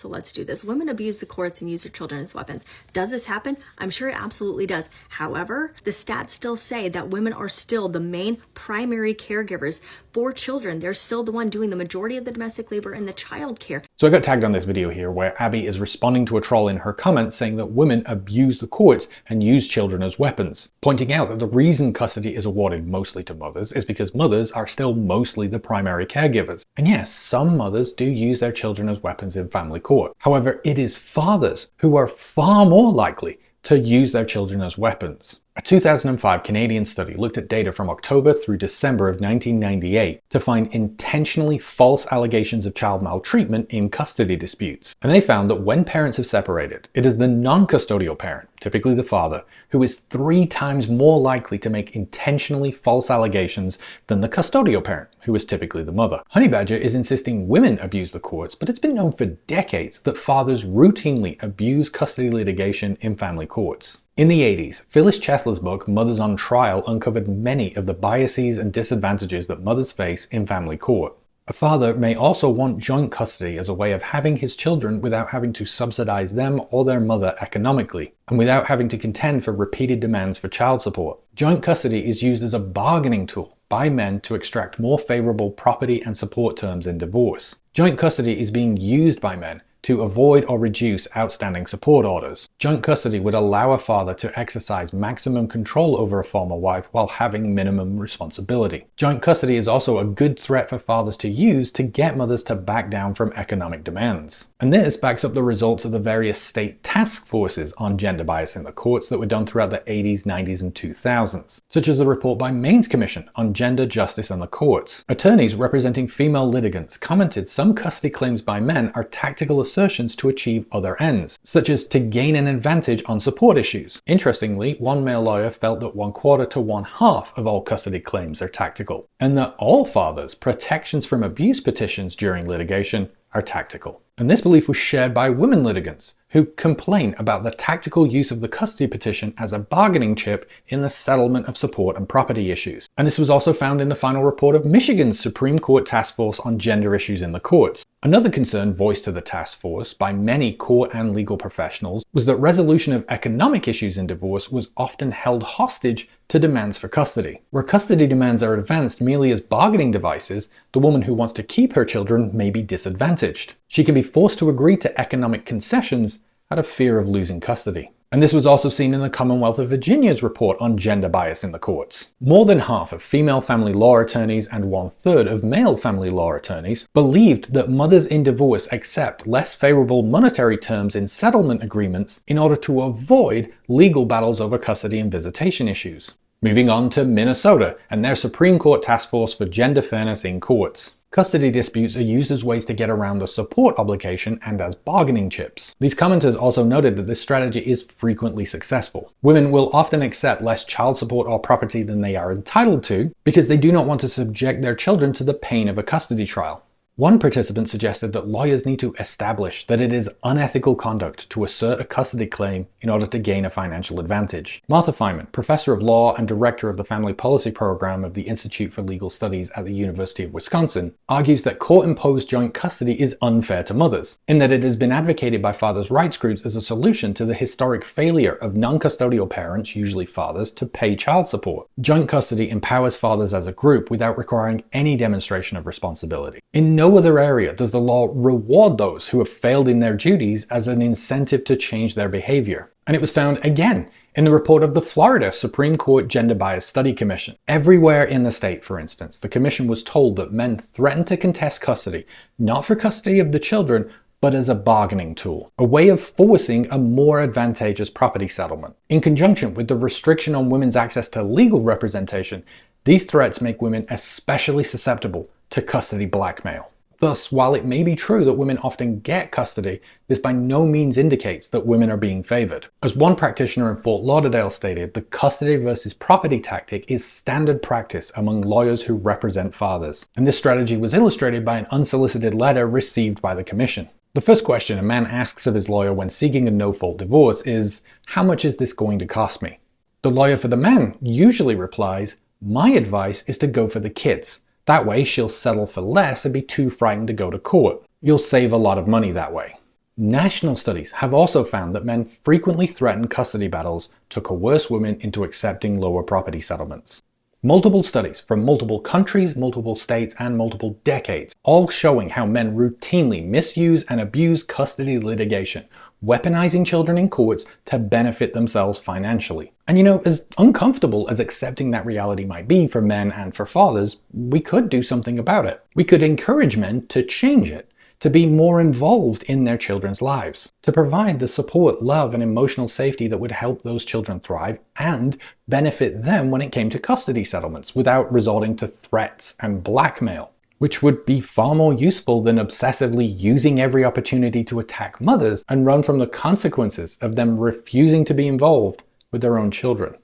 So let's do this. Women abuse the courts and use their children as weapons. Does this happen? I'm sure it absolutely does. However, the stats still say that women are still the main primary caregivers for children. They're still the one doing the majority of the domestic labor and the child care. So I got tagged on this video here where Abby is responding to a troll in her comments saying that women abuse the courts and use children as weapons, pointing out that the reason custody is awarded mostly to mothers is because mothers are still mostly the primary caregivers. And yes, some mothers do use their children as weapons in family court. However, it is fathers who are far more likely to use their children as weapons. A 2005 Canadian study looked at data from October through December of 1998 to find intentionally false allegations of child maltreatment in custody disputes. And they found that when parents have separated, it is the non-custodial parent, typically the father, who is 3 times more likely to make intentionally false allegations than the custodial parent, who is typically the mother. Honey Badger is insisting women abuse the courts, but it's been known for decades that fathers routinely abuse custody litigation in family courts. In the 80s, Phyllis Chesler's book, Mothers on Trial, uncovered many of the biases and disadvantages that mothers face in family court. A father may also want joint custody as a way of having his children without having to subsidize them or their mother economically, and without having to contend for repeated demands for child support. Joint custody is used as a bargaining tool by men to extract more favorable property and support terms in divorce. Joint custody is being used by men to avoid or reduce outstanding support orders. Joint custody would allow a father to exercise maximum control over a former wife while having minimum responsibility. Joint custody is also a good threat for fathers to use to get mothers to back down from economic demands. And this backs up the results of the various state task forces on gender bias in the courts that were done throughout the 80s, 90s, and 2000s, such as the report by Maine's Commission on Gender Justice and the Courts. Attorneys representing female litigants commented some custody claims by men are tactical assertions to achieve other ends, such as to gain an advantage on support issues. Interestingly, one male lawyer felt that 1/4 to 1/2 of all custody claims are tactical, and that all fathers' protections from abuse petitions during litigation are tactical. And this belief was shared by women litigants, who complain about the tactical use of the custody petition as a bargaining chip in the settlement of support and property issues. And this was also found in the final report of Michigan's Supreme Court Task Force on Gender Issues in the Courts. Another concern voiced to the task force by many court and legal professionals was that resolution of economic issues in divorce was often held hostage to demands for custody. Where custody demands are advanced merely as bargaining devices, the woman who wants to keep her children may be disadvantaged. She can be forced to agree to economic concessions out of fear of losing custody. And this was also seen in the Commonwealth of Virginia's report on gender bias in the courts. More than half of female family law attorneys and 1/3 of male family law attorneys believed that mothers in divorce accept less favorable monetary terms in settlement agreements in order to avoid legal battles over custody and visitation issues. Moving on to Minnesota and their Supreme Court Task Force for Gender Fairness in Courts. Custody disputes are used as ways to get around the support obligation and as bargaining chips. These commenters also noted that this strategy is frequently successful. Women will often accept less child support or property than they are entitled to because they do not want to subject their children to the pain of a custody trial. One participant suggested that lawyers need to establish that it is unethical conduct to assert a custody claim in order to gain a financial advantage. Martha Feynman, professor of law and director of the family policy program of the Institute for Legal Studies at the University of Wisconsin, argues that court-imposed joint custody is unfair to mothers, in that it has been advocated by fathers' rights groups as a solution to the historic failure of non-custodial parents, usually fathers, to pay child support. Joint custody empowers fathers as a group without requiring any demonstration of responsibility. In no other area does the law reward those who have failed in their duties as an incentive to change their behavior. And it was found again in the report of the Florida Supreme Court Gender Bias Study Commission. Everywhere in the state, for instance, the commission was told that men threatened to contest custody, not for custody of the children, but as a bargaining tool, a way of forcing a more advantageous property settlement. In conjunction with the restriction on women's access to legal representation, these threats make women especially susceptible to custody blackmail. Thus, while it may be true that women often get custody, this by no means indicates that women are being favored. As one practitioner in Fort Lauderdale stated, the custody versus property tactic is standard practice among lawyers who represent fathers. And this strategy was illustrated by an unsolicited letter received by the commission. The first question a man asks of his lawyer when seeking a no-fault divorce is, "How much is this going to cost me?" The lawyer for the man usually replies, "My advice is to go for the kids. That way she'll settle for less and be too frightened to go to court. You'll save a lot of money that way." National studies have also found that men frequently threaten custody battles to coerce women into accepting lower property settlements. Multiple studies from multiple countries, multiple states, and multiple decades, all showing how men routinely misuse and abuse custody litigation, weaponizing children in courts to benefit themselves financially. And you know, as uncomfortable as accepting that reality might be for men and for fathers, we could do something about it. We could encourage men to change it, to be more involved in their children's lives, to provide the support, love, and emotional safety that would help those children thrive and benefit them when it came to custody settlements without resorting to threats and blackmail, which would be far more useful than obsessively using every opportunity to attack mothers and run from the consequences of them refusing to be involved with their own children.